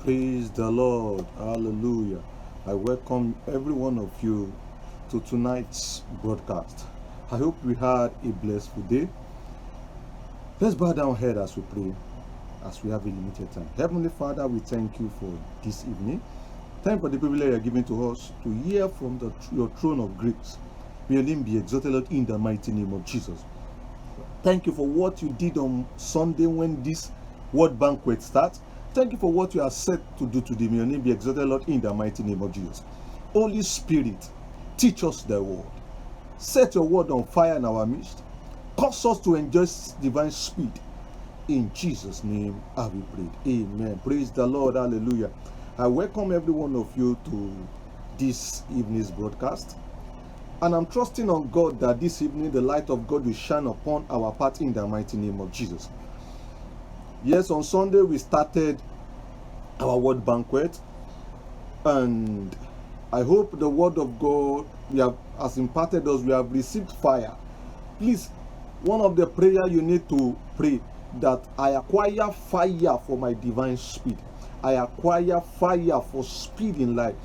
Praise the Lord. Hallelujah. I welcome every one of you to tonight's broadcast. I hope we had a blessed day. Let's bow down head as we pray, as we have a limited time. Heavenly Father, we thank you for this evening. Thank you for the privilege you are giving to us to hear from your throne of grace. May your name be exalted, Lord, in the mighty name of Jesus. Thank you for what you did on Sunday when this word banquet starts. Thank you for what you are set to do today. May your name be exalted, Lord, in the mighty name of Jesus. Holy Spirit, teach us the word. Set your word on fire in our midst. Cause us to enjoy divine speed. In Jesus' name, I will pray. Amen. Praise the Lord. Hallelujah. I welcome every one of you to this evening's broadcast. And I'm trusting on God that this evening the light of God will shine upon our path in the mighty name of Jesus. Yes, on Sunday we started our word banquet, and I hope the word of God has imparted us. We have received fire. Please, one of the prayer you need to pray that I acquire fire for my divine speed. I acquire fire for speed in life.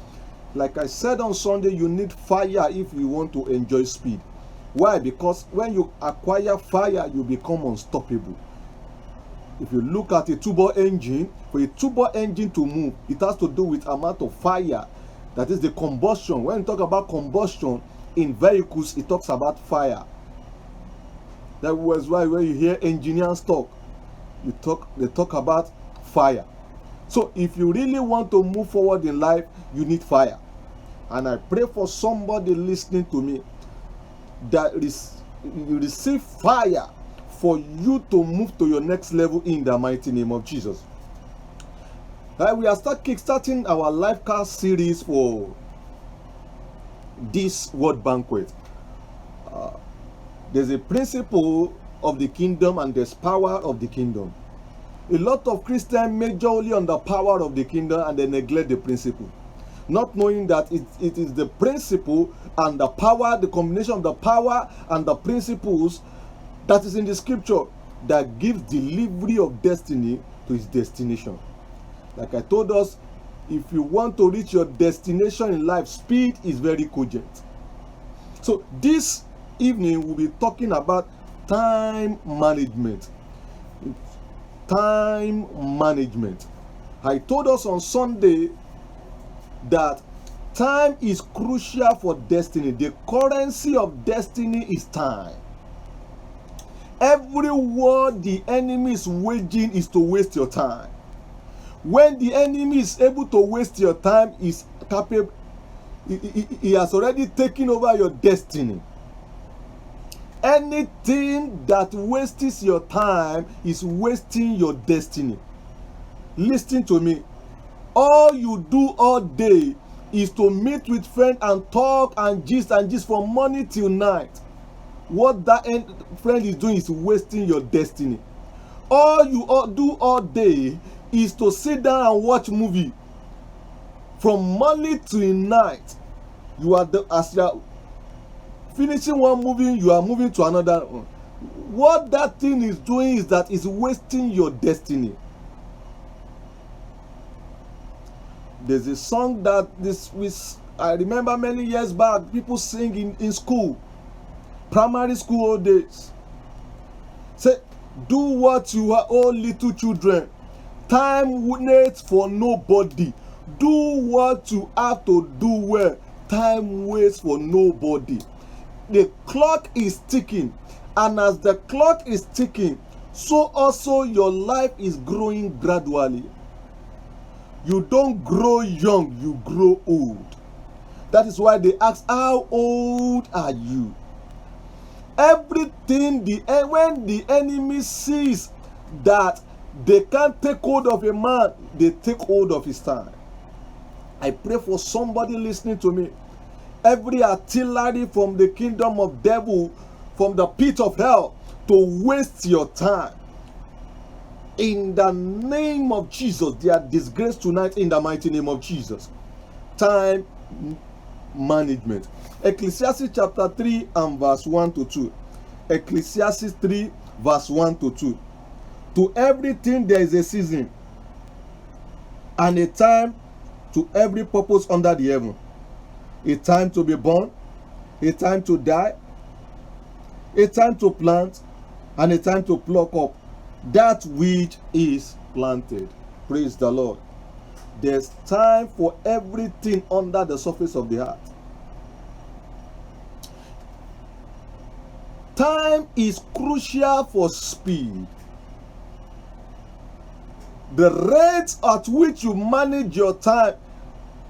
Like I said on Sunday, you need fire if you want to enjoy speed. Why? Because when you acquire fire, you become unstoppable. If you look at a turbo engine, for a turbo engine to move, it has to do with amount of fire. That is the combustion. When you talk about combustion in vehicles, it talks about fire. That was why when you hear engineers talk, they talk about fire. So if you really want to move forward in life, you need fire. And I pray for somebody listening to me that you receive fire for you to move to your next level in the mighty name of Jesus. We are kickstarting our life cast series for this word banquet. There's a principle of the kingdom and there's power of the kingdom. A lot of Christians major only on the power of the kingdom and they neglect the principle, not knowing that it is the principle and the power, the combination of the power and the principles that is in the scripture that gives delivery of destiny to its destination. Like I told us, if you want to reach your destination in life, speed is very cogent. So this evening we'll be talking about time management. Time management. I told us on Sunday that time is crucial for destiny. The currency of destiny is time. Every war the enemy is waging is to waste your time. When the enemy is able to waste your time, is capable. He has already taken over your destiny. Anything that wastes your time is wasting your destiny. Listen to me. All you do all day is to meet with friends and talk and gist from morning till night. What that friend is doing is wasting your destiny. All you do all day is to sit down and watch movie from morning till night. As you are finishing one movie, you are moving to another one. What that thing is doing is that it's wasting your destiny. There's a song that I remember many years back, people sing in school, primary school old days. Say, do what you are, all little children. Time waits for nobody. Do what you have to do well. Time waits for nobody. The clock is ticking, and as the clock is ticking, so also your life is growing gradually. You don't grow young, you grow old. That is why they ask, how old are you? Everything, when the enemy sees that they can't take hold of a man, they take hold of his time. I pray for somebody listening to me. Every artillery from the kingdom of devil, from the pit of hell, to waste your time, in the name of Jesus, they are disgraced tonight in the mighty name of Jesus. Time management. Ecclesiastes chapter 3 and verse 1 to 2. Ecclesiastes 3 verse 1 to 2. To everything there is a season, and a time to every purpose under the heaven. A time to be born, a time to die, a time to plant, and a time to pluck up that which is planted. Praise the Lord. There's time for everything under the surface of the earth. Time is crucial for speed. The rate at which you manage your time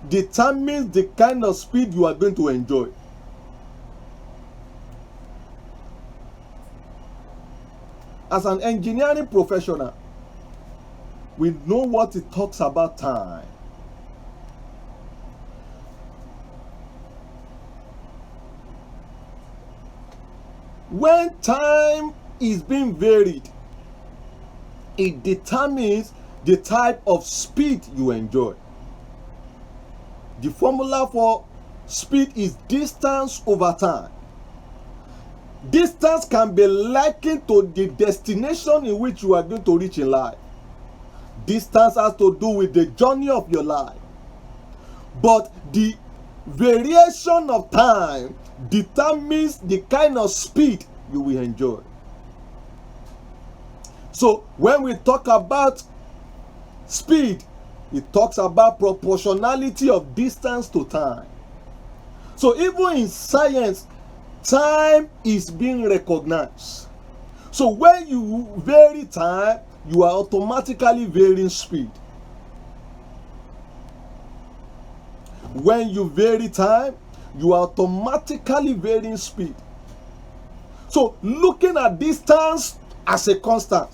determines the kind of speed you are going to enjoy. As an engineering professional, we know what it talks about time. When time is being varied, it determines the type of speed you enjoy. The formula for speed is distance over time. Distance can be likened to the destination in which you are going to reach in life. Distance has to do with the journey of your life. But the variation of time determines the kind of speed you will enjoy. So when we talk about speed, it talks about proportionality of distance to time. So even in science, time is being recognized. So when you vary time, you are automatically varying speed. When you vary time, you are automatically varying speed. So looking at distance as a constant,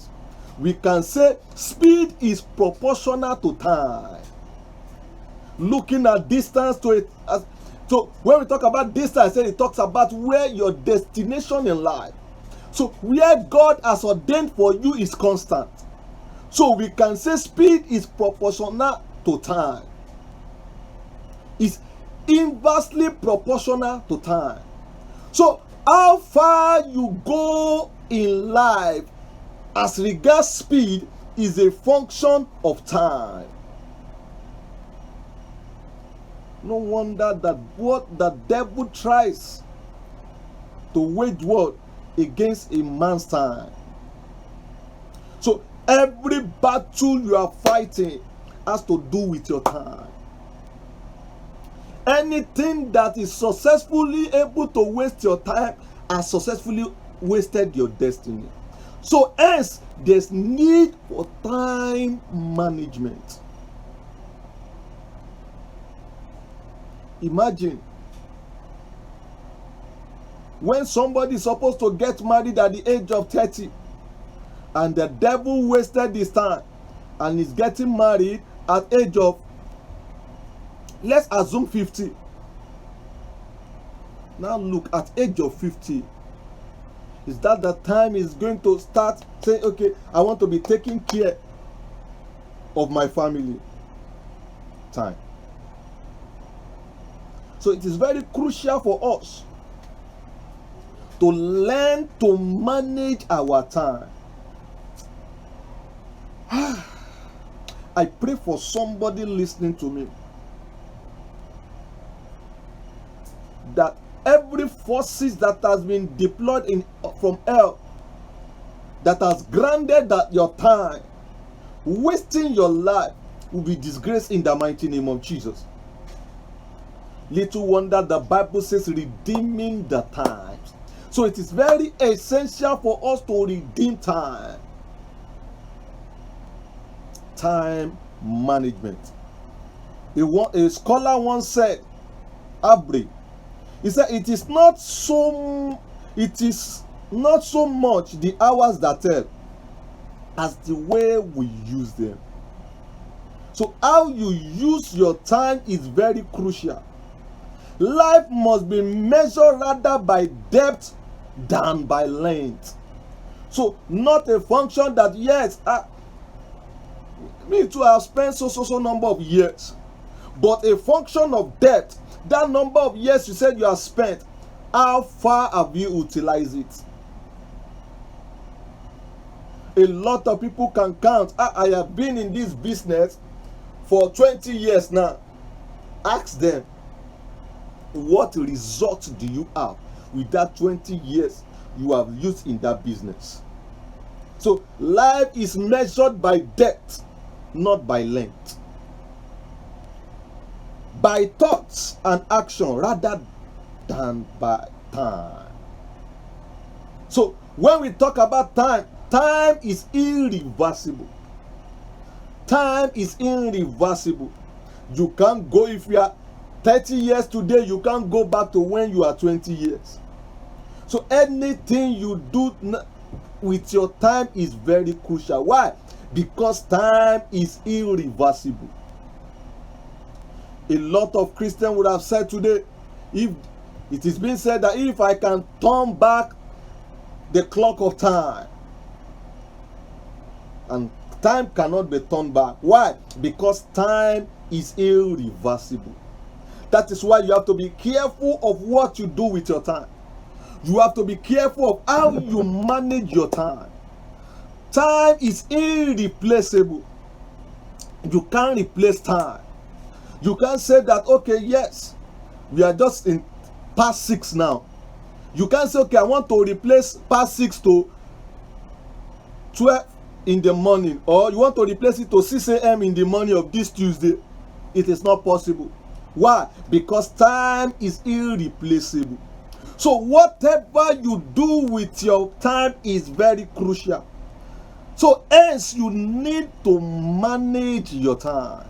we can say speed is proportional to time. Looking at distance to it, so when we talk about distance, it talks about where your destination in life. So where God has ordained for you is constant. So we can say speed is proportional to time. It's inversely proportional to time. So how far you go in life as regards speed is a function of time. No wonder that what the devil tries to wage war against a man's time. So every battle you are fighting has to do with your time. Anything that is successfully able to waste your time has successfully wasted your destiny. So hence, there's need for time management. Imagine when somebody is supposed to get married at the age of 30 and the devil wasted his time and is getting married at age of, let's assume 50. Now look, at age of 50, is that the time is going to start saying, okay, I want to be taking care of my family? Time. So it is very crucial for us to learn to manage our time. I pray for somebody listening to me that every forces that has been deployed from hell that has granted that your time, wasting your life, will be disgraced in the mighty name of Jesus. Little wonder the Bible says redeeming the times. So it is very essential for us to redeem time. Time management. A scholar once said, Abri, he said, it is not so much the hours that tell as the way we use them. So how you use your time is very crucial. Life must be measured rather by depth than by length. So not a function that, yes, me too, I have spent so number of years, but a function of depth. That number of years you said you have spent, how far have you utilized it? A lot of people can count, I have been in this business for 20 years now. Ask them, what result do you have with that 20 years you have used in that business? So life is measured by depth, not by length. By thoughts and action rather than by time. So when we talk about time, time is irreversible. Time is irreversible. You can't go, if you are 30 years today, you can't go back to when you are 20 years. So anything you do with your time is very crucial. Why? Because time is irreversible. A lot of Christians would have said today, if it is being said that if I can turn back the clock of time, and time cannot be turned back. Why? Because time is irreversible. That is why you have to be careful of what you do with your time. You have to be careful of how you manage your time. Time is irreplaceable. You can't replace time. You can't say that, okay, yes, we are just in past 6 now. You can't say, okay, I want to replace past 6 to 12 in the morning, or you want to replace it to 6 a.m. in the morning of this Tuesday. It is not possible. Why? Because time is irreplaceable. So whatever you do with your time is very crucial. So hence you need to manage your time.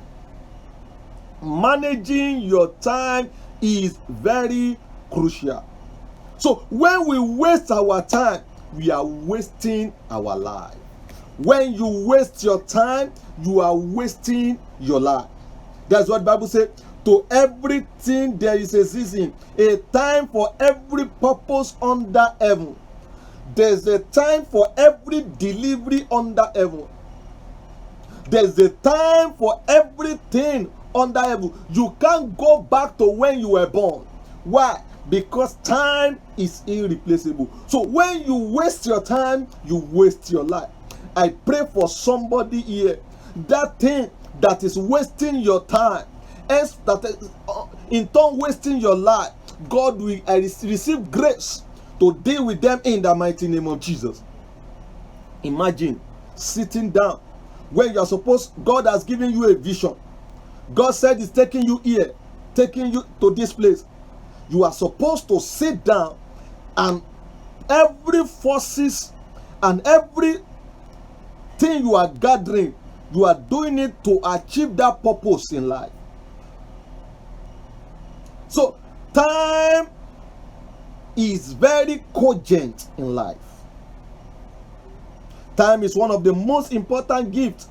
Managing your time is very crucial. So when we waste our time, we are wasting our life. When you waste your time, you are wasting your life. That's what the Bible says. To everything there is a season, a time for every purpose under heaven. There's a time for every delivery under heaven. There's a time for everything under heaven. You can't go back to when you were born. Why? Because time is irreplaceable. So when you waste your time, you waste your life. I pray for somebody here, that thing that is wasting your time, else that is in turn wasting your life, God will receive grace to deal with them in the mighty name of Jesus. Imagine sitting down when you are supposed, God has given you a vision. God said he's taking you here, taking you to this place. You are supposed to sit down, and every forces and everything you are gathering, you are doing it to achieve that purpose in life. So time is very cogent in life. Time is one of the most important gifts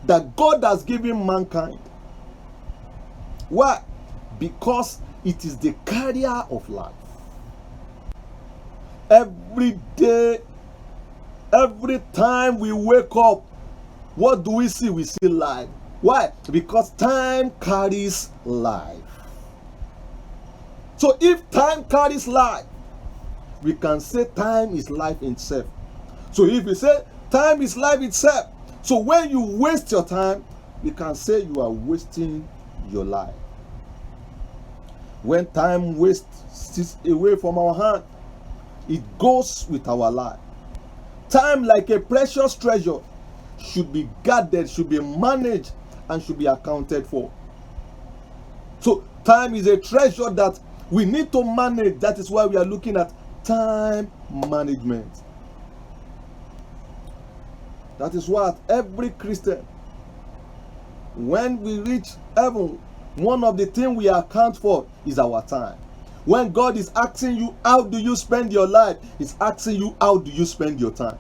that God has given mankind. Why? Because it is the carrier of life. Every day, every time we wake up, what do we see? We see life. Why? Because time carries life. So if time carries life, we can say time is life itself. So if we say time is life itself, so when you waste your time, we can say you are wasting your life. When time wastes away from our hand, it goes with our life. Time, like a precious treasure, should be guarded, should be managed, and should be accounted for. So time is a treasure that we need to manage. That is why we are looking at time management. That is what every Christian, when we reach heaven, one of the things we account for is our time. When God is asking you, how do you spend your life? He's asking you, how do you spend your time?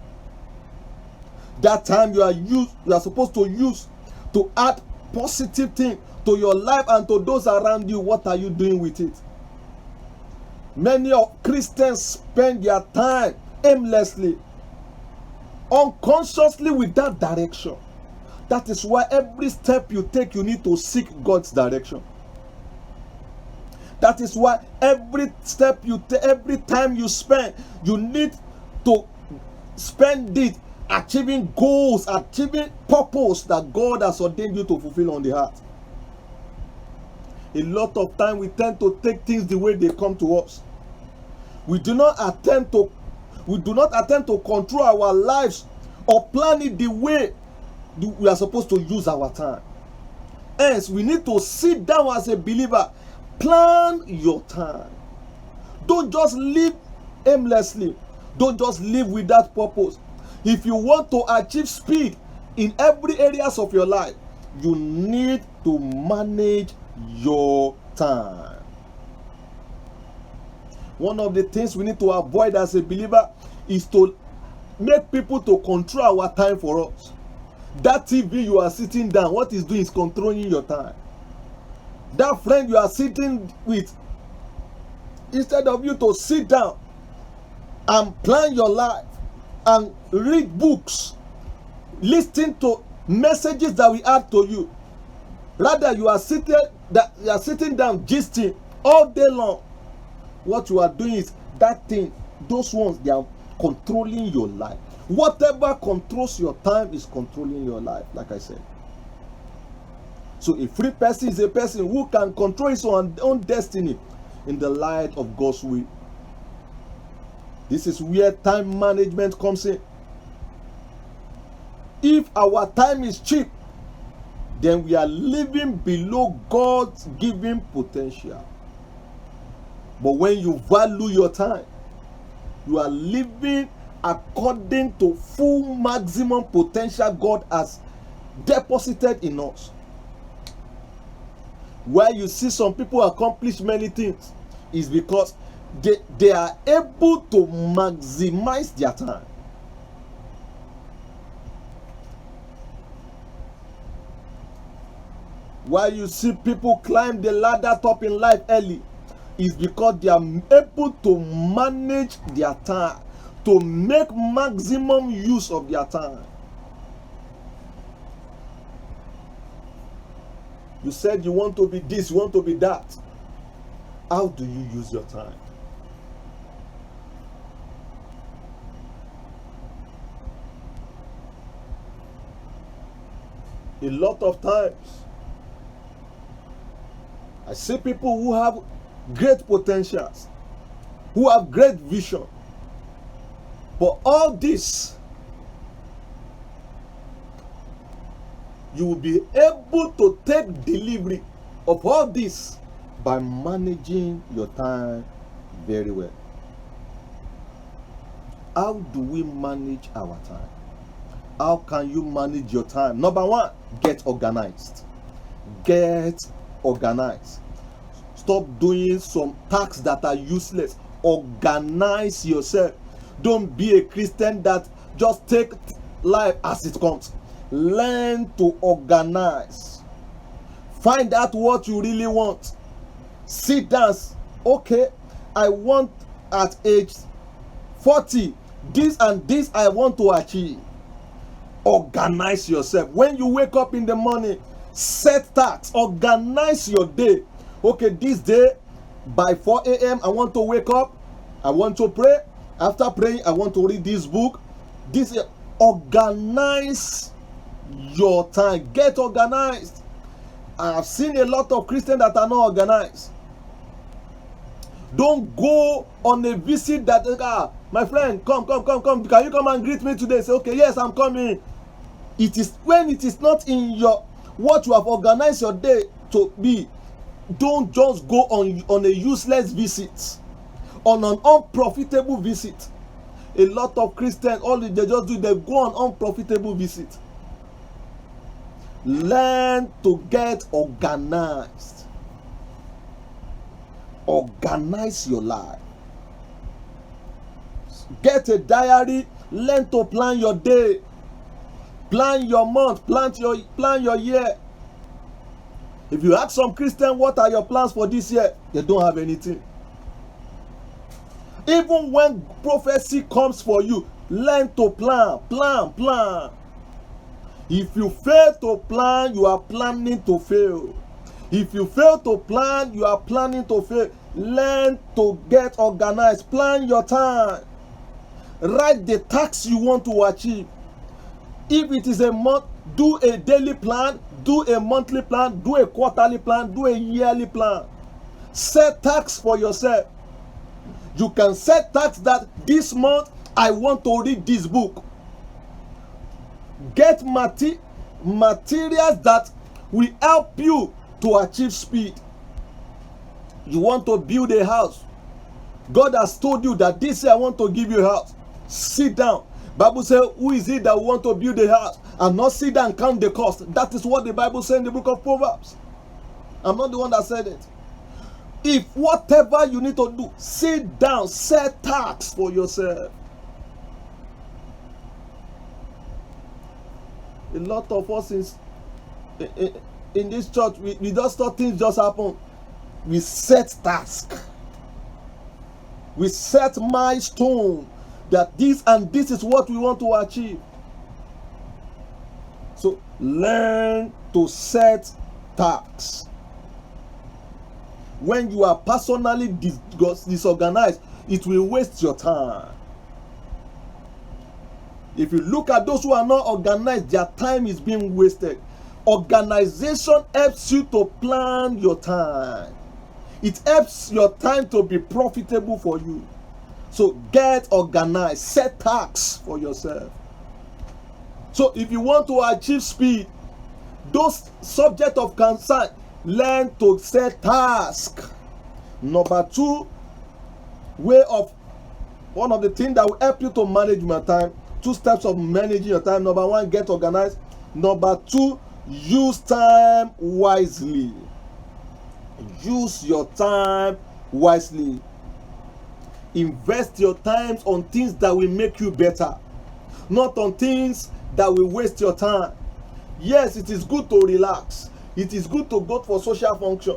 That time you are supposed to use to add positive things to your life and to those around you. What are you doing with it? Many of Christians spend their time aimlessly, unconsciously, without direction. That is why every step you take, you need to seek God's direction. That is why every step you take, every time you spend, you need to spend it achieving goals, achieving purpose that God has ordained you to fulfill on the earth. A lot of time we tend to take things the way they come to us. We do not attempt to control our lives or plan it the way we are supposed to use our time. Hence, we need to sit down as a believer. Plan your time. Don't just live aimlessly. Don't just live without purpose. If you want to achieve speed in every areas of your life, you need to manage your time. One of the things we need to avoid as a believer is to make people to control our time for us. That TV you are sitting down, what it's doing is controlling your time. That friend you are sitting with, instead of you to sit down and plan your life and read books, listen to messages that we add to you, rather you are sitting down gisting all day long. What you are doing is that thing, those ones, they are controlling your life. Whatever controls your time is controlling your life, like I said. So a free person is a person who can control his own destiny in the light of God's will. This is where time management comes in. If our time is cheap, then we are living below God's given potential. But when you value your time, you are living according to full maximum potential God has deposited in us. Where you see some people accomplish many things is because they are able to maximize their time. Why you see people climb the ladder top in life early is because they are able to manage their time, to make maximum use of their time. You said you want to be this, you want to be that. How do you use your time? A lot of times, I see people who have great potentials, who have great vision. But all this, you will be able to take delivery of all this by managing your time very well. How do we manage our time? How can you manage your time? Number one, get organized. Get organized. Stop doing some tasks that are useless. Organize yourself. Don't be a Christian that just take life as it comes. Learn to organize. Find out what you really want. Sit down. Okay, I want at age 40, this and this I want to achieve. Organize yourself. When you wake up in the morning, set tasks. Organize your day. Okay, this day by 4 a.m. I want to wake up. I want to pray. After praying, I want to read this book. Organize your time. Get organized. I have seen a lot of Christians that are not organized. Don't go on a visit that, my friend, come. Can you come and greet me today? Say, okay, yes, I'm coming. It is when it is not in your what you have organized your day to be. Don't just go on a useless visit, on an unprofitable visit. A lot of Christians, all they just do, they go on unprofitable visit. Learn to get organized. Organize your life. Get a diary. Learn to plan your day. Plan your month. Plan your year. If you ask some Christians, what are your plans for this year? They don't have anything. Even when prophecy comes for you, learn to plan. Plan. If you fail to plan, you are planning to fail. If you fail to plan, you are planning to fail. Learn to get organized. Plan your time. Write the tasks you want to achieve. If it is a month, Do a daily plan, do a monthly plan, do a quarterly plan, do a yearly plan. Set tasks for yourself. You can set tasks that this month I want to read this book. Get materials that will help you to achieve speed. You want to build a house. God has told you that this year I want to give you a house. Sit down. Bible says, who is it that want to build a house and not sit down and count the cost? That is what the Bible says in the book of Proverbs. I'm not the one that said it. If whatever you need to do, sit down, set tasks for yourself. A lot of us in this church, we just thought things just happen. We set tasks. We set milestone that this and this is what we want to achieve. So learn to set tasks. When you are personally disorganized, it will waste your time. If you look at those who are not organized, their time is being wasted. Organization helps you to plan your time. It helps your time to be profitable for you. So get organized, set tasks for yourself. So if you want to achieve speed, those subject of concern, learn to set tasks. Number two, one of the things that will help you to manage your time, 2 steps of managing your time. Number 1, get organized. Number 2, use time wisely. Use your time wisely. Invest your time on things that will make you better, not on things that will waste your time. Yes, it is good to relax. It is good to go for social function.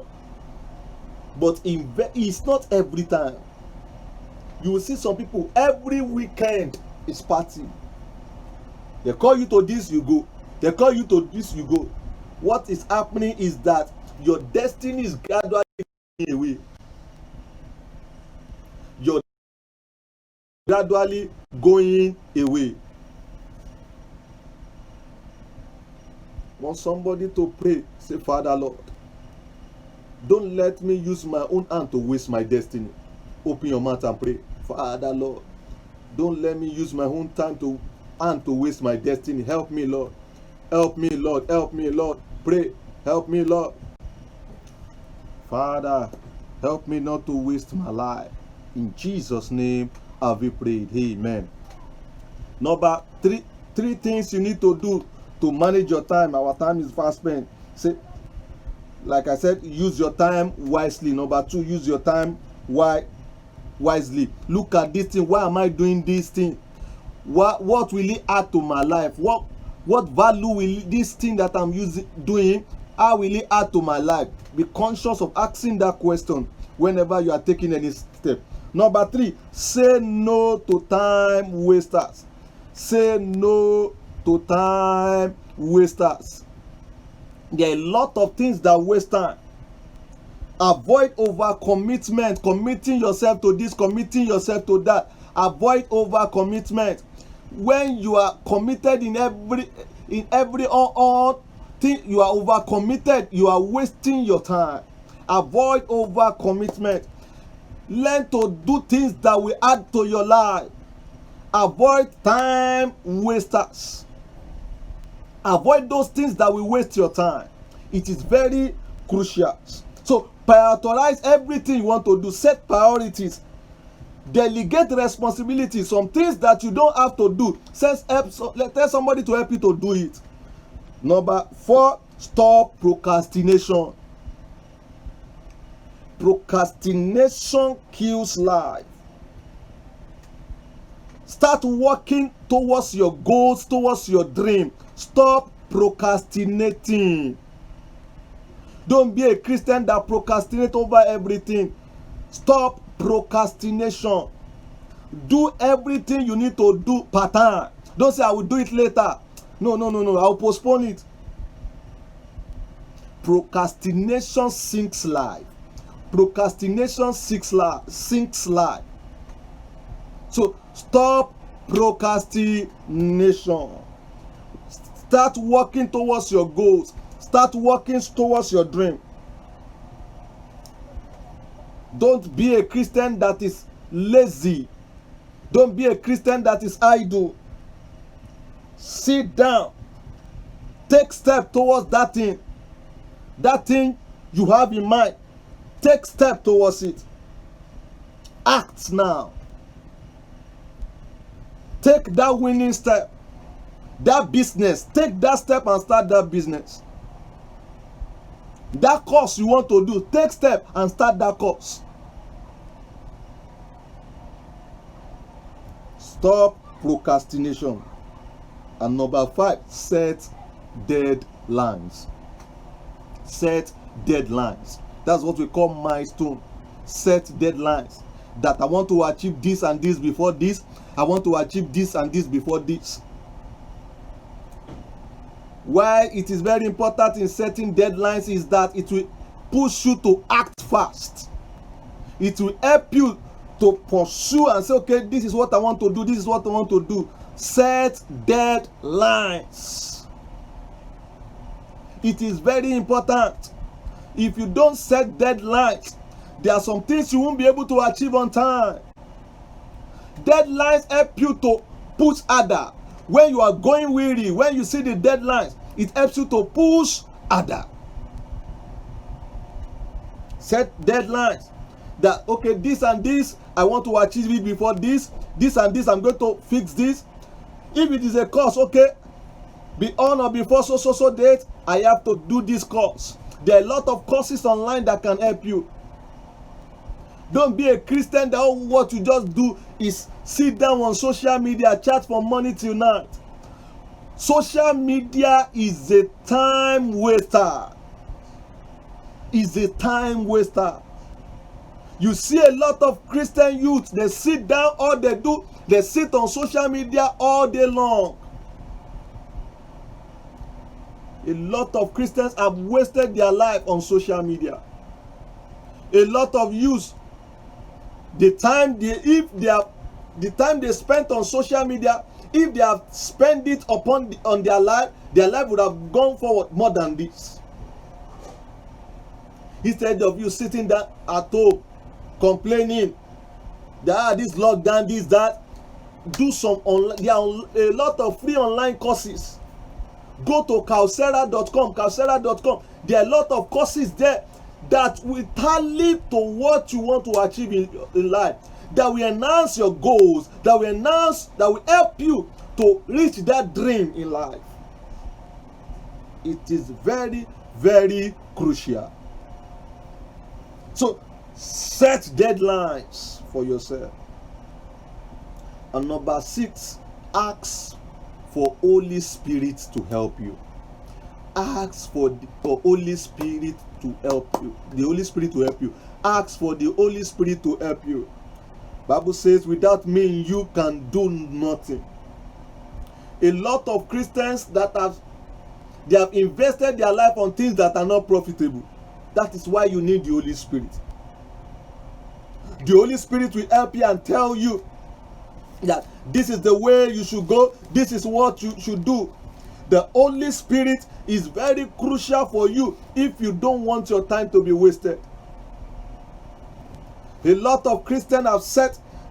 But it's not every time. You will see some people every weekend is party. They call you to this, you go. They call you to this, you go. What is happening is that your destiny is gradually going away. You're gradually going away. Want somebody to pray, say, Father Lord, don't let me use my own hand to waste my destiny. Open your mouth and pray. Father Lord, don't let me use my own hand to waste my destiny. Help me, Lord. Help me, Lord. Help me, Lord. Pray. Help me, Lord. Father, help me not to waste my life. In Jesus' name have we prayed. Amen. Number 3 things you need to do to manage your time. Our time is fast spent. Say, like I said, use your time wisely. Number 2, use your time wisely. Look at this thing. Why am I doing this thing? What will it add to my life? What value will this thing that I'm doing, how will it add to my life? Be conscious of asking that question whenever you are taking any step. Number 3, say no to time wasters. Say no to time wasters. There are a lot of things that waste time. Avoid overcommitment, committing yourself to this, committing yourself to that. Avoid overcommitment. When you are committed in every thing, you are overcommitted, you are wasting your time. Avoid overcommitment. Learn to do things that will add to your life. Avoid time wasters. Avoid those things that will waste your time. It is very crucial. So prioritize everything you want to do. Set priorities. Delegate responsibilities. Some things that you don't have to do, tell somebody to help you to do it. Number 4, stop procrastination. Procrastination kills life. Start working towards your goals, towards your dream. Stop procrastinating. Don't be a Christian that procrastinates over everything. Stop procrastination. Do everything you need to do part time. Don't say I will do it later. No. I'll postpone it. Procrastination sinks life. Procrastination sinks life. So stop procrastination. Start working towards your goals. Start working towards your dream. Don't be a Christian that is lazy. Don't be a Christian that is idle. Sit down. Take step towards that thing. That thing you have in mind. Take step towards it. Act now. Take that winning step. That business. Take that step and start that business. That course you want to do, take step and start that course. Stop procrastination. And number 5, set deadlines. Set deadlines. That's what we call milestone. Set deadlines. That I want to achieve this and this before this. I want to achieve this and this before this. Why it is very important in setting deadlines is that it will push you to act fast. It will help you to pursue and say, okay, this is what I want to do, this is what I want to do. Set deadlines. It is very important. If you don't set deadlines, there are some things you won't be able to achieve on time. Deadlines help you to push harder. When you are going weary, when you see the deadlines, it helps you to push harder. Set deadlines. That, okay, this and this, I want to achieve it before this. This and this, I'm going to fix this. If it is a course, okay, be on or before so date, I have to do this course. There are a lot of courses online that can help you. Don't be a Christian that all what you just do is sit down on social media, chat from morning till night. Social media is a time waster. Is a time waster. You see a lot of Christian youth, they sit down, all they do, they sit on social media all day long. A lot of Christians have wasted their life on social media. A lot of youth, the time they spent on social media, if they have spent it on their life would have gone forward more than this. Instead of you sitting down at home complaining that this lockdown, this, that, do some online. There are a lot of free online courses. Go to Coursera.com. There are a lot of courses there that will tally to what you want to achieve in life, that will enhance your goals, that will help you to reach that dream in life. It is very, very crucial. So set deadlines for yourself. And number 6, ask for Holy Spirit to help you. Ask for Holy Spirit to help you. The Holy Spirit to help you. Ask for the Holy Spirit to help you. Bible says, without me you can do nothing. A lot of Christians they have invested their life on things that are not profitable. That is why you need the Holy Spirit. The Holy Spirit will help you and tell you that this is the way you should go, this is what you should do. The Holy Spirit is very crucial for you if you don't want your time to be wasted. A lot of Christians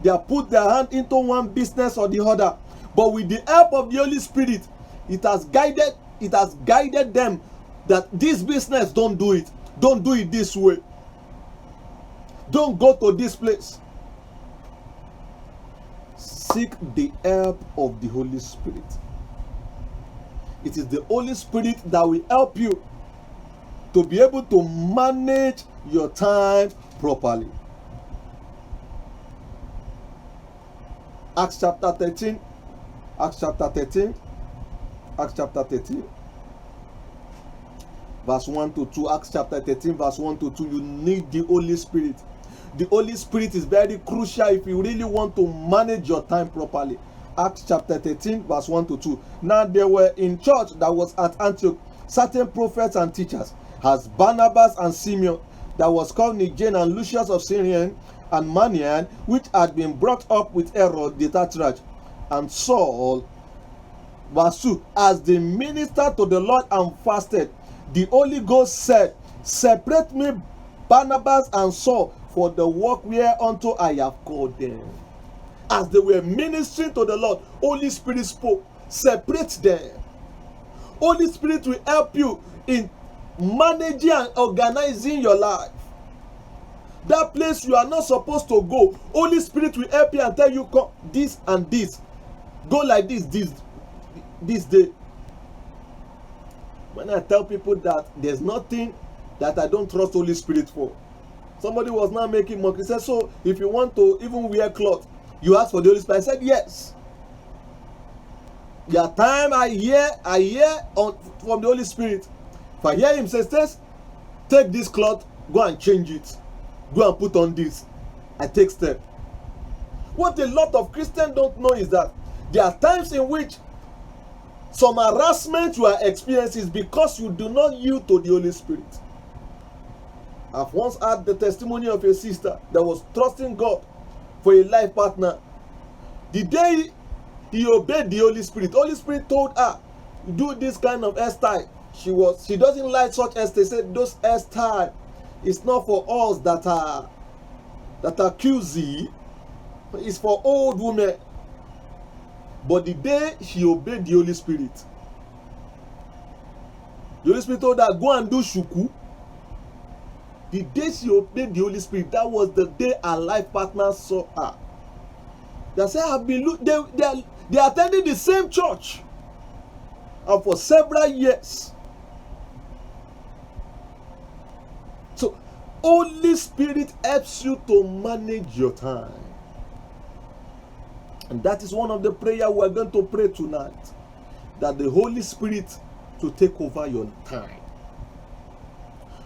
they have put their hand into one business or the other, but with the help of the Holy Spirit, it has guided them that this business, don't do it this way, don't go to this place. Seek the help of the Holy Spirit. It is the Holy Spirit that will help you to be able to manage your time properly. Acts chapter 13. Verse 1 to 2. Acts chapter 13, verse 1 to 2. You need the Holy Spirit. The Holy Spirit is very crucial if you really want to manage your time properly. Acts chapter 13, verse 1 to 2. Now there were in church that was at Antioch certain prophets and teachers, as Barnabas and Simeon, that was called Niger, and Lucius of Syrian, and Manaen, which had been brought up with Herod the Tetrarch, and Saul Verse 2, as they ministered to the Lord and fasted, the Holy Ghost said, separate me Barnabas and Saul for the work whereunto I have called them. As they were ministering to the Lord, Holy Spirit spoke, separate them. Holy Spirit will help you in managing and organizing your life. That place you are not supposed to go, Holy Spirit will help you and tell you, come this and this, go like this day. When I tell people that there's nothing that I don't trust Holy Spirit for. Somebody was now making mockery. He said, so if you want to even wear cloth, you ask for the Holy Spirit. I said, yes. There are times I hear from the Holy Spirit. If I hear him say, take this cloth, go and change it. Go and put on this. I take step. What a lot of Christians don't know is that there are times in which some harassment you are experiencing because you do not yield to the Holy Spirit. I've once had the testimony of a sister that was trusting God for a life partner. The day he obeyed the Holy Spirit told her, do this kind of hairstyle. She doesn't like such hairstyle. They said those hairstyle is not for us that are QZ. It's for old women. But the day she obeyed the Holy Spirit, the Holy Spirit told her, go and do shuku. The day she obeyed the Holy Spirit, that was the day her life partner saw her. They said, they attended the same church, and for several years. So, Holy Spirit helps you to manage your time. And that is one of the prayers we are going to pray tonight. That the Holy Spirit to take over your time.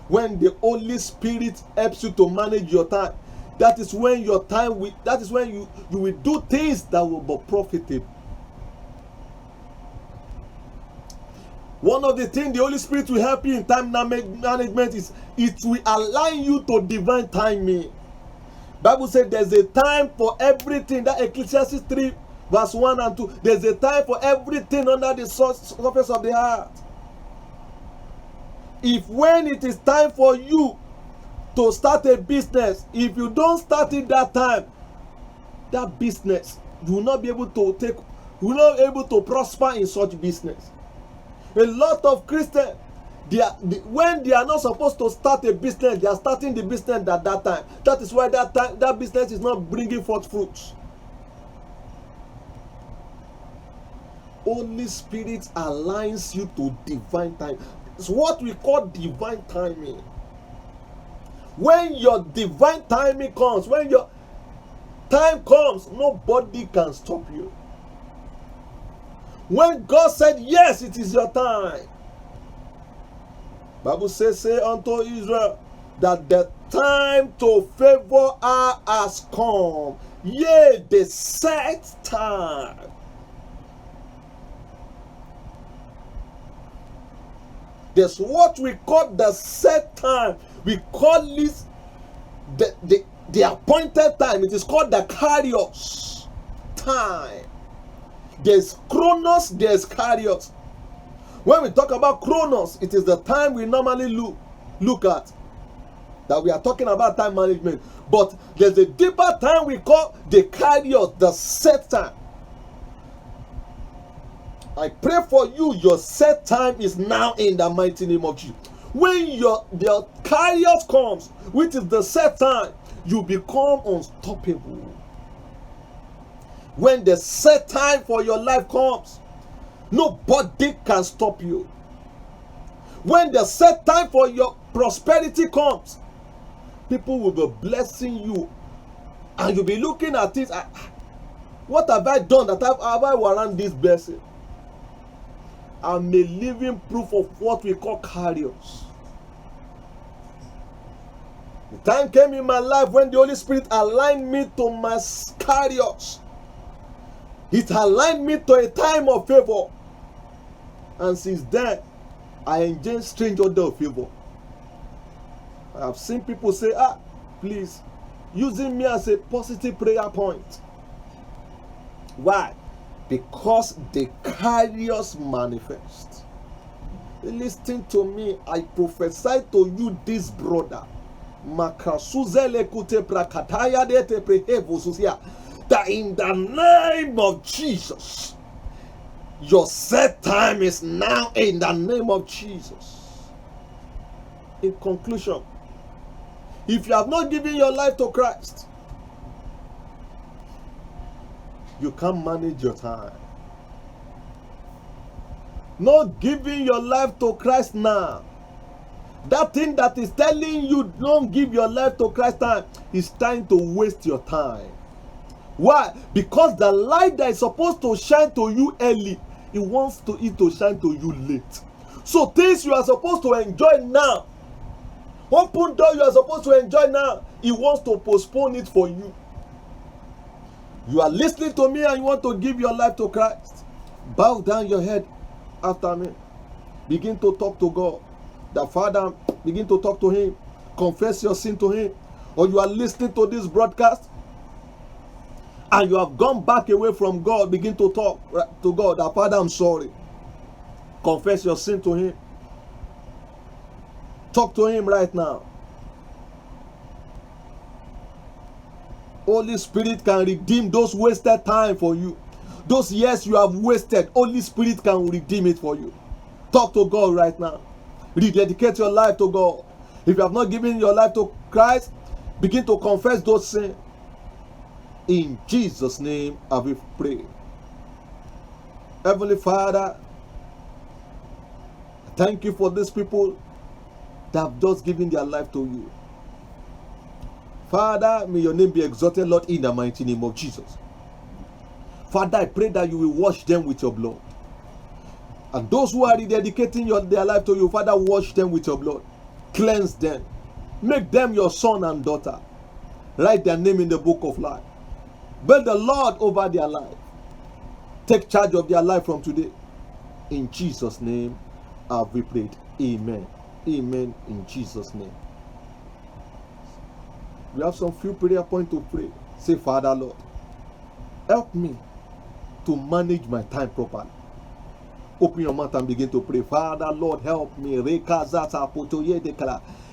When the Holy Spirit helps you to manage your time, that is when you will do things that will be profitable. One of the things the Holy Spirit will help you in time management is it will align you to divine timing. Bible says there's a time for everything. That Ecclesiastes 3 verse 1 and 2. There's a time for everything under the surface of the earth. If when it is time for you to start a business, if you don't start it that time, that business, you will not be able to prosper in such business. A lot of Christians, when they are not supposed to start a business, they are starting the business at that time. That is why that business is not bringing forth fruits. Holy Spirit aligns you to divine time. It's what we call divine timing. When your divine timing comes, when your time comes, nobody can stop you. When God said, yes, it is your time. Bible says, say unto Israel, that the time to favor her has come. Yea, the set time. That's what we call the set time. We call this the appointed time. It is called the Kairos time. There's Chronos, there's Kairos. When we talk about Chronos, it is the time we normally look at. That we are talking about time management. But there's a deeper time we call the Kairos, the set time. I pray for you, your set time is now in the mighty name of Jesus. When the Kairos comes, which is the set time, you become unstoppable. When the set time for your life comes, nobody can stop you. When the set time for your prosperity comes, people will be blessing you, and you'll be looking at it. What have I done that have I warranted this blessing? I'm a living proof of what we call Kairos. The time came in my life when the Holy Spirit aligned me to my Kairos. It aligned me to a time of favor. And since then, I enjoy strange order of favor. I have seen people say, please, using me as a positive prayer point. Why? because the carriers manifest. Listen to me. I prophesy to you, this brother, that in the name of Jesus, your set time is now in the name of Jesus. In conclusion, if you have not given your life to Christ, you can't manage your time. Not giving your life to Christ now, that thing that is telling you don't give your life to Christ time, is trying to waste your time. Why? Because the light that is supposed to shine to you early, it wants it to shine to you late. So things you are supposed to enjoy now, open door you are supposed to enjoy now, it wants to postpone it for you. You are listening to me and you want to give your life to Christ, bow down your head after me. Begin to talk to God. The Father, begin to talk to Him. Confess your sin to Him. Or you are listening to this broadcast and you have gone back away from God. Begin to talk to God. The Father, I'm sorry. Confess your sin to Him. Talk to Him right now. Holy Spirit can redeem those wasted time for you. Those years you have wasted, Holy Spirit can redeem it for you. Talk to God right now. Rededicate your life to God. If you have not given your life to Christ, begin to confess those sins. In Jesus' name I will pray. Heavenly Father, thank you for these people that have just given their life to you. Father, may your name be exalted, Lord, in the mighty name of Jesus. Father, I pray that you will wash them with your blood. And those who are rededicating their life to you, Father, wash them with your blood. Cleanse them. Make them your son and daughter. Write their name in the book of life. Build the Lord over their life. Take charge of their life from today. In Jesus' name, have we prayed. Amen. Amen. In Jesus' name. We have some few prayer points to pray. Say, Father, Lord, help me to manage my time properly. Open your mouth and begin to pray. Father, Lord, help me.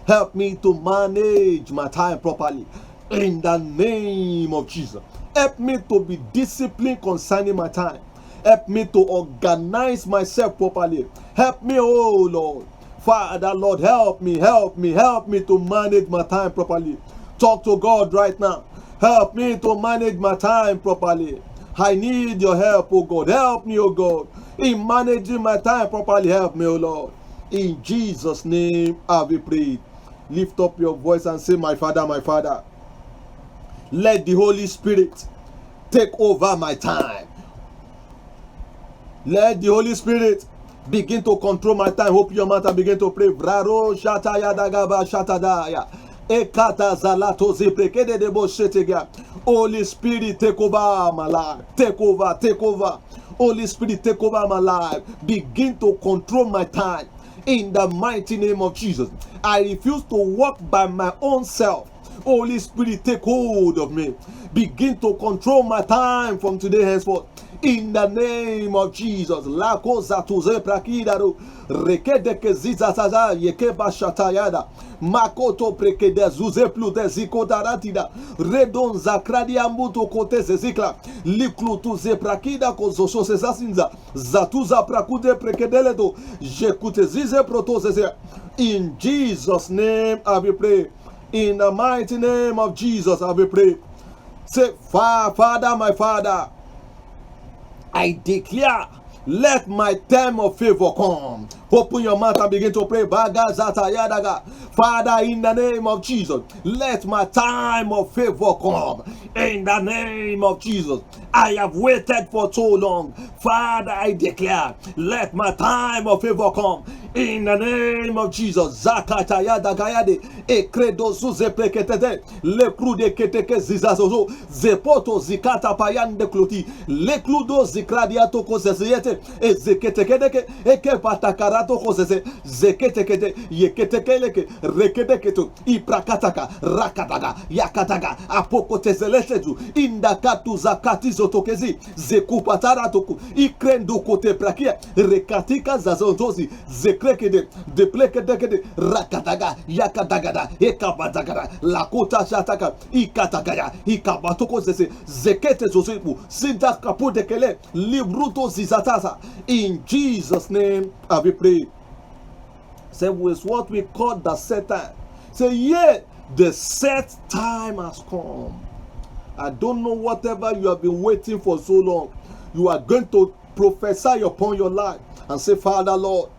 Help me to manage my time properly. In the name of Jesus. Help me to be disciplined concerning my time. Help me to organize myself properly. Help me, oh Lord. Father, Lord, help me to manage my time properly. Talk to God right now. Help me to manage my time properly. I need your help, oh God. Help me, oh God, in managing my time properly. Help me, oh Lord. In Jesus' name, I will pray. Lift up your voice and say, my Father, let the Holy Spirit take over my time. Let the Holy Spirit begin to control my time. Open your mouth and begin to pray. Braro shataya dagaba shatadaya. Ekata zalato ziprekede debo shetega. Holy Spirit, take over my life. Take over. Holy Spirit, take over my life. Begin to control my time. In the mighty name of Jesus. I refuse to walk by my own self. Holy Spirit, take hold of me. Begin to control my time from today henceforth. In the name of Jesus. La cosa tuze prakidaru. Rekede ke zizazaza yekeba shatayada. Makoto prekede zuze plude zikodaratida. Redon zakradi ambuto kote zezikla. Liklu tuze prakida kozoso sesasinza. Zatuza prakude prekedeledo. Jekute zize protozeze. In Jesus' name I will pray. In the mighty name of Jesus I will pray. Say, Father, my Father, I declare, let my time of favor come. Open your mouth and begin to pray. Father, in the name of Jesus, let my time of favor come. In the name of Jesus, I have waited for so long. Father, I declare, let my time of favor come. In the name of Jesus. Zakataya dagayade. Ekredo zuze preketete. Le crude keteke zizazozo. Zepoto zikata payande kloti. Le cludo zikradiato kozezete. Ezeketekedeke. Eke patakarato kozeze. Zeketekete. Yeketekeleke. Reketeketo. Iprakataka. Rakataga. Yakataga. Apokotezeleshetu. Indakatu zakati zotokezi. Zekupatara toku. Ikrendu kote prakia. Rekatika zazontozi. Zekrekede. Deplekedekede. Rakataga. Yakatagada. Ekabadagada. Lakota shataka. Ikatagaya. Ikabatoko zese. Zekete zosepu. Sinta kapudekele. Libruto zizatasa. In Jesus' name, I will pray. Say, with what we call the set time. Say, yeah, the set time has come. I don't know whatever you have been waiting for so long. You are going to prophesy upon your life and say, Father, Lord,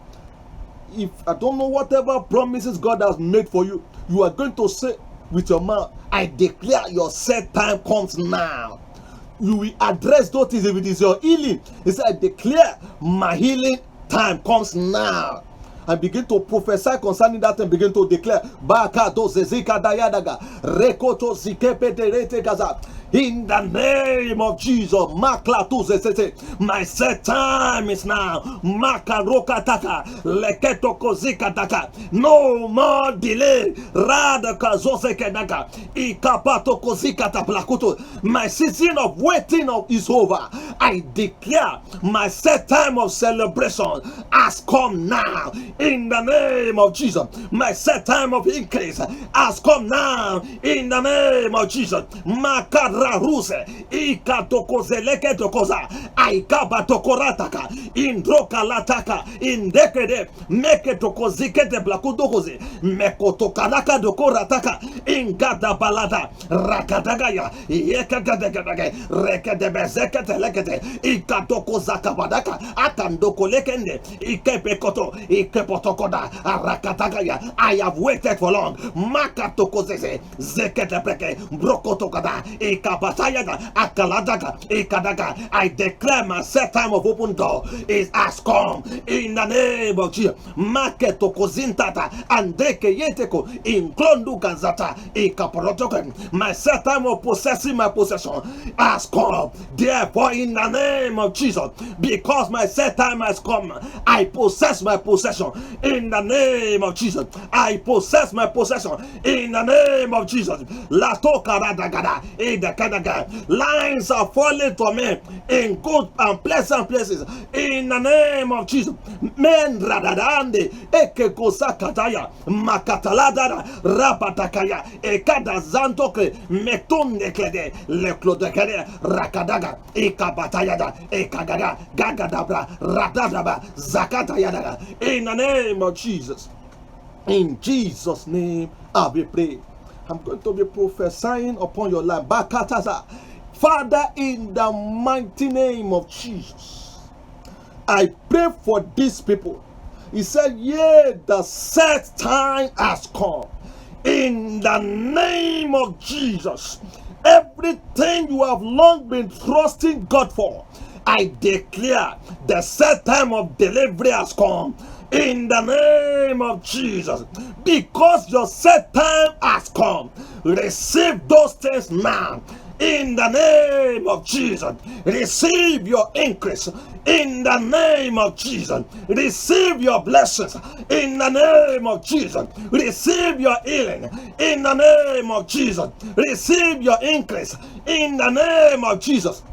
if I don't know whatever promises God has made for you, you are going to say with your mouth, I declare your set time comes now. You will address those things. If it is your healing, he said, I declare my healing time comes now. And begin to prophesy concerning that and begin to declare Baka do zezika dayadaga rekoto zikepete rete gaza. In the name of Jesus, my set time is now. No more delay. My season of waiting is over. I declare my set time of celebration has come now. In the name of Jesus, my set time of increase has come now. In the name of Jesus, Ruse ikatokozeleke tokoza aikabatokorataka indrokalataka indekede meketokozikete blakudokoze mekotokanaka dokorataka ingada balada rakadagaya yekadagadaga rekedebezekete lekete ikatokozakabadaka akandokolekende ikepekoto ikepotokoda arakatagaya. I have waited for long. Makatokozeze zekete breke brokotokada I declare my set time of open door has come in the name of Jesus. Maketo kozintata andeke yeteko inklondu kazata ikaporotoken. My set time of possessing my possession has come. Therefore, in the name of Jesus, because my set time has come, I possess my possession in the name of Jesus. I possess my possession in the name of Jesus. Lato karadagada. Lines are falling to me in good and pleasant places in the name of Jesus. Men radadande ekekosakataya makatalada rapatakaya ekada zantoke metundeklede leklodekede rakadaga ekabatayada ekagada gagadabra radadaba zakatayada. In the name of Jesus. In Jesus' name I will pray. I'm going to be prophesying upon your life. Father, in the mighty name of Jesus, I pray for these people. He said, yeah, the set time has come. In the name of Jesus, everything you have long been trusting God for, I declare the set time of delivery has come. In the name of Jesus, because your set time has come, receive those things now. In the name of Jesus, receive your increase. In the name of Jesus, receive your blessings. In the name of Jesus, receive your healing. In the name of Jesus, receive your increase. In the name of Jesus,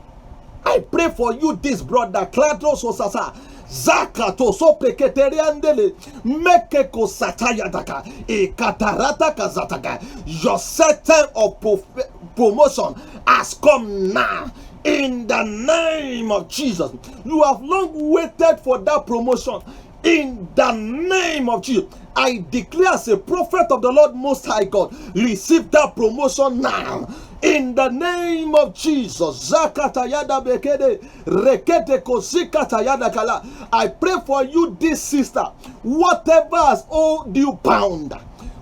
I pray for you, this brother Klatos Osasa. Zakato so preketeriandele mekeko sataya daka e katarata kazataka. Your set time of promotion has come now. In the name of Jesus, you have long waited for that promotion. In the name of Jesus, I declare as a prophet of the Lord Most High God, receive that promotion now. In the name of Jesus, Zakatayada Bekede, Rekete Kosikatayada Kala. I pray for you, this sister. Whatever has owed you bound,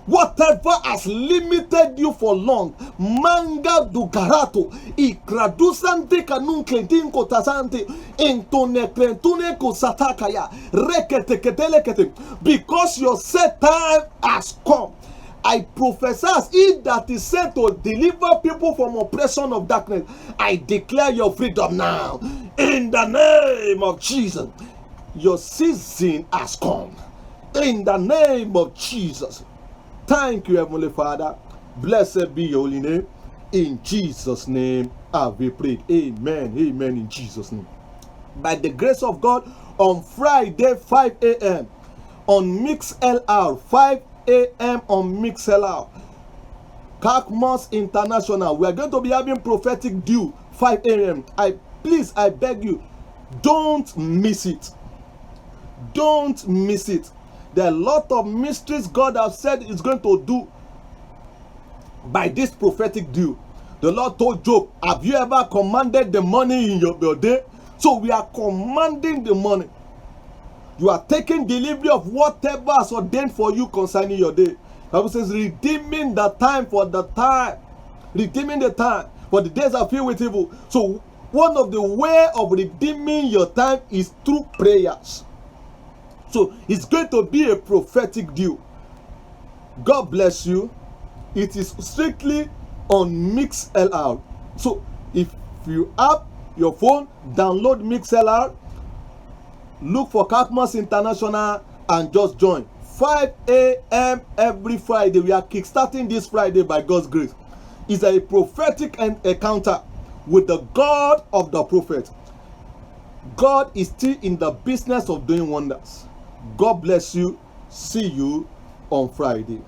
Whatever has limited you for long, manga du garato, ikradusante kanun klentin kotasante, intone klentune kosatakaya, reketeketelekete, because your set time has come. I prophesy as he that is sent to deliver people from oppression of darkness. I declare your freedom now. In the name of Jesus. Your season has come. In the name of Jesus. Thank you, Heavenly Father. Blessed be your holy name. In Jesus' name, I will pray. Amen. Amen. In Jesus' name. By the grace of God, on Friday, 5 a.m. on MixLR, 5 a.m. on MixLR, Kakmos International, we are going to be having prophetic due 5 a.m. I beg you, don't miss it. Don't miss it. There are a lot of mysteries God has said is going to do by this prophetic due. The Lord told Job, have you ever commanded the money in your day? So we are commanding the money. You are taking delivery of whatever is ordained for you concerning your day. The Bible says, redeeming the time for the time. Redeeming the time, for the days are filled with evil. So one of the way of redeeming your time is through prayers. So it's going to be a prophetic due. God bless you. It is strictly on MixLR. So if you have your phone, download MixLR, look for Kakmos International and just join. 5 a.m. every Friday. We are kickstarting this Friday by God's grace. It's a prophetic encounter with the God of the prophet. God is still in the business of doing wonders. God bless you. See you on Friday.